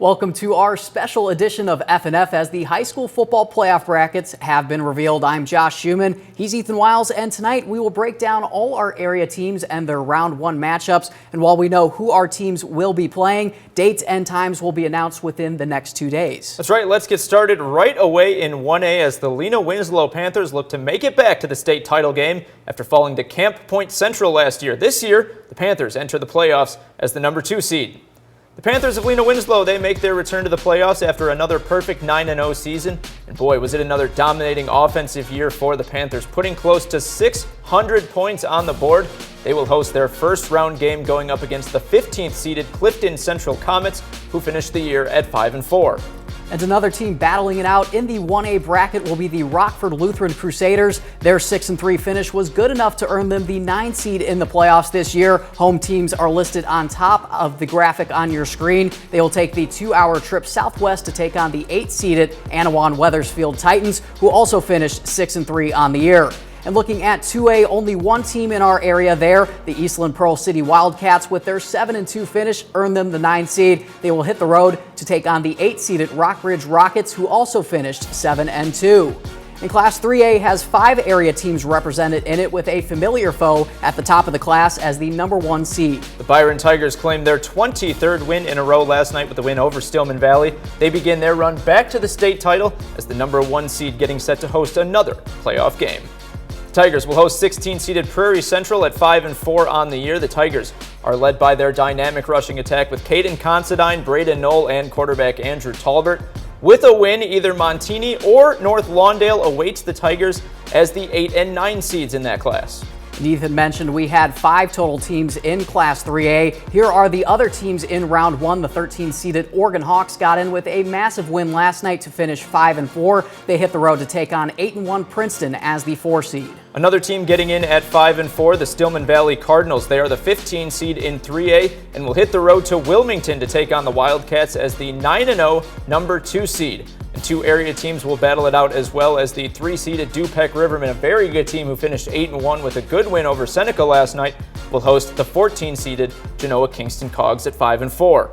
Welcome to our special edition of F&F as the high school football playoff brackets have been revealed. I'm Josh Schumann. He's Ethan Wiles, and tonight we will break down all our area teams and their round one matchups. And while we know who our teams will be playing, dates and times will be announced within the next 2 days. That's right. Let's get started right away in 1A as the Lena Winslow Panthers look to make it back to the state title game after falling to Camp Point Central last year. This year, the Panthers enter the playoffs as the number 2 seed. The Panthers of Lena Winslow, they make their return to the playoffs after another perfect 9-0 season. And boy, was it another dominating offensive year for the Panthers, putting close to 600 points on the board. They will host their first round game going up against the 15th seeded Clifton Central Comets, who finished the year at 5-4. And another team battling it out in the 1A bracket will be the Rockford Lutheran Crusaders. Their 6-3 finish was good enough to earn them the 9 seed in the playoffs this year. Home teams are listed on top of the graphic on your screen. They will take the 2-hour trip southwest to take on the 8-seeded Anawan Weathersfield Titans, who also finished 6-3 on the year. And looking at 2A, only one team in our area there, the Eastland Pearl City Wildcats, with their 7-2 finish, earned them the 9 seed. They will hit the road to take on the 8-seeded Rockridge Rockets, who also finished 7-2. And Class 3A has 5 area teams represented in it, with a familiar foe at the top of the class as the number 1 seed. The Byron Tigers claimed their 23rd win in a row last night with the win over Stillman Valley. They begin their run back to the state title as the number 1 seed, getting set to host another playoff game. Tigers will host 16-seeded Prairie Central at 5-4 on the year. The Tigers are led by their dynamic rushing attack with Caden Considine, Braden Knoll, and quarterback Andrew Talbert. With a win, either Montini or North Lawndale awaits the Tigers as the 8 and 9 seeds in that class. Ethan mentioned we had 5 total teams in Class 3A. Here are the other teams in round 1. The 13-seeded Oregon Hawks got in with a massive win last night to finish 5-4. They hit the road to take on 8-1 Princeton as the 4 seed. Another team getting in at 5-4, the Stillman Valley Cardinals. They are the 15 seed in 3A and will hit the road to Wilmington to take on the Wildcats as the 9-0 number 2 seed. And 2 area teams will battle it out, as well as the 3-seeded Dupec Rivermen, a very good team who finished 8-1 with a good win over Seneca last night, will host the 14-seeded Genoa Kingston Cogs at 5-4.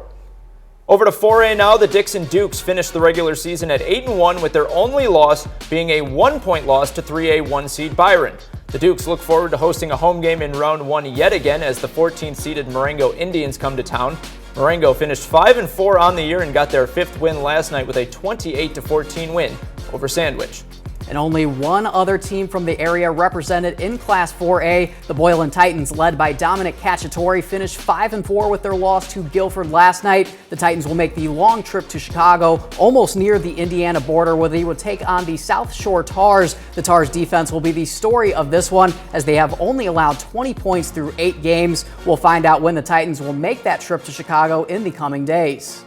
Over to 4A now, the Dixon Dukes finished the regular season at 8-1, with their only loss being a 1-point loss to 3A 1-seed Byron. The Dukes look forward to hosting a home game in round 1 yet again as the 14th-seeded Marengo Indians come to town. Marengo finished 5-4 on the year and got their 5th win last night with a 28-14 win over Sandwich. And only one other team from the area represented in Class 4A. The Boylan Titans, led by Dominic Cacciatore, finished 5-4 with their loss to Guilford last night. The Titans will make the long trip to Chicago, almost near the Indiana border, where they will take on the South Shore Tars. The Tars defense will be the story of this one, as they have only allowed 20 points through 8 games. We'll find out when the Titans will make that trip to Chicago in the coming days.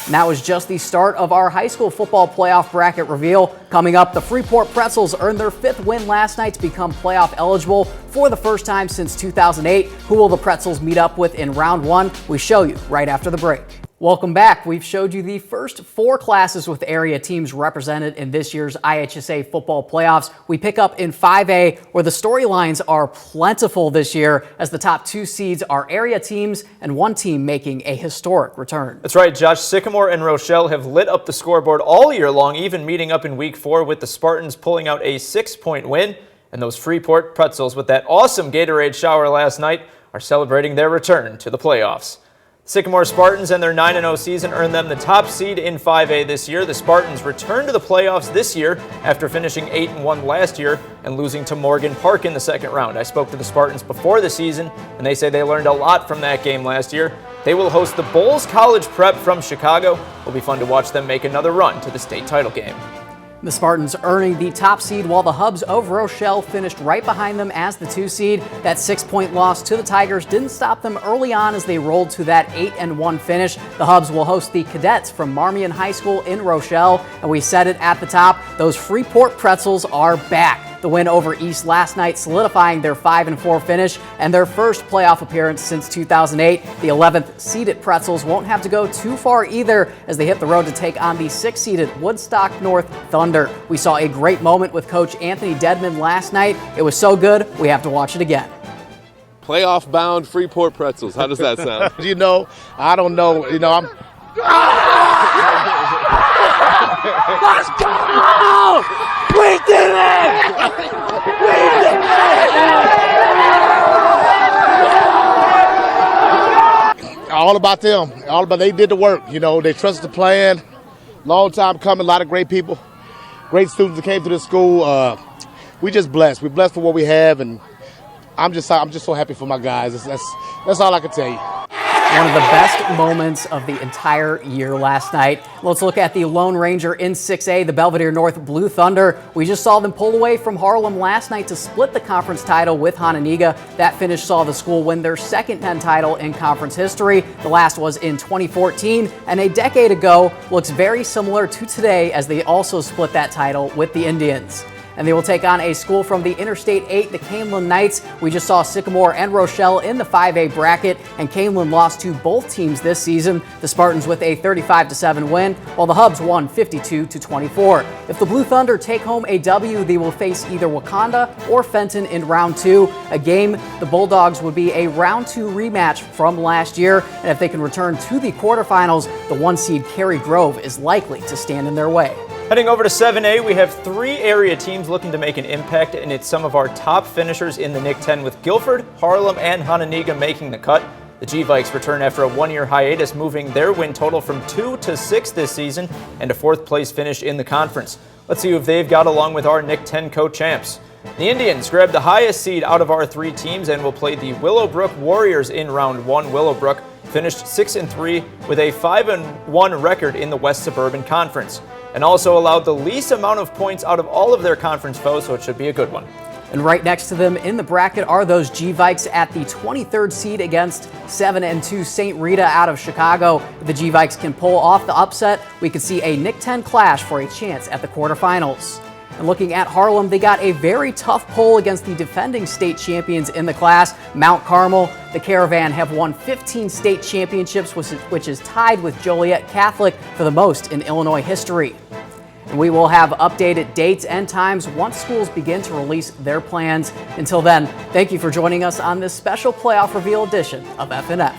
And that was just the start of our high school football playoff bracket reveal. Coming up, the Freeport Pretzels earned their 5th win last night to become playoff eligible for the first time since 2008. Who will the Pretzels meet up with in round 1? We show you right after the break. Welcome back. We've showed you the first 4 classes with area teams represented in this year's IHSA Football Playoffs. We pick up in 5A, where the storylines are plentiful this year, as the top 2 seeds are area teams and 1 team making a historic return. That's right, Josh. Sycamore and Rochelle have lit up the scoreboard all year long, even meeting up in week 4 with the Spartans pulling out a 6-point win. And those Freeport Pretzels, with that awesome Gatorade shower last night, are celebrating their return to the playoffs. Sycamore Spartans and their 9-0 season earned them the top seed in 5A this year. The Spartans returned to the playoffs this year after finishing 8-1 last year and losing to Morgan Park in the second round. I spoke to the Spartans before the season, and they say they learned a lot from that game last year. They will host the Bulls College Prep from Chicago. It'll be fun to watch them make another run to the state title game. The Spartans earning the top seed, while the Hubs of Rochelle finished right behind them as the 2 seed. That 6-point loss to the Tigers didn't stop them early on as they rolled to that 8-1 finish. The Hubs will host the Cadets from Marmion High School in Rochelle, and we said it at the top, those Freeport Pretzels are back. The win over East last night solidifying their 5-4 finish and their first playoff appearance since 2008. The 11th seeded Pretzels won't have to go too far either as they hit the road to take on the 6th seeded Woodstock North Thunder. We saw a great moment with Coach Anthony Dedman last night. It was so good, we have to watch it again. Playoff bound Freeport Pretzels. How does that sound? I don't know. I'm Let's go! We did it! We did it! All about them. They did the work. You know, they trusted the plan. Long time coming. A lot of great people, great students that came to this school. We just blessed. We're blessed for what we have, and I'm just so happy for my guys. That's all I can tell you. One of the best moments of the entire year last night. Let's look at the Lone Ranger in 6A, the Belvedere North Blue Thunder. We just saw them pull away from Harlem last night to split the conference title with Hononegah. That finish saw the school win their second 10 title in conference history. The last was in 2014, and a decade ago looks very similar to today as they also split that title with the Indians. And they will take on a school from the Interstate 8, the Canelan Knights. We just saw Sycamore and Rochelle in the 5A bracket, and Canelan lost to both teams this season. The Spartans with a 35-7 win, while the Hubs won 52-24. If the Blue Thunder take home a W, they will face either Wakanda or Fenton in round 2, a game the Bulldogs would be a round 2 rematch from last year. And if they can return to the quarterfinals, the 1 seed Cary Grove is likely to stand in their way. Heading over to 7A, we have 3 area teams looking to make an impact, and it's some of our top finishers in the NIC 10 with Guilford, Harlem, and Hononegah making the cut. The G-Vikes return after a 1-year hiatus, moving their win total from 2 to 6 this season and a 4th place finish in the conference. Let's see who they've got along with our NIC 10 co-champs. The Indians grabbed the highest seed out of our 3 teams and will play the Willowbrook Warriors in round 1. Willowbrook finished 6-3 with a 5-1 record in the West Suburban Conference, and also allowed the least amount of points out of all of their conference foes, so it should be a good one. And right next to them in the bracket are those G-Vikes at the 23rd seed against 7-2 St. Rita out of Chicago. If the G-Vikes can pull off the upset, we could see a NIC 10 clash for a chance at the quarterfinals. And looking at Harlem, they got a very tough pull against the defending state champions in the class, Mount Carmel. The Caravan have won 15 state championships, which is tied with Joliet Catholic for the most in Illinois history. And we will have updated dates and times once schools begin to release their plans. Until then, thank you for joining us on this special playoff reveal edition of FNF.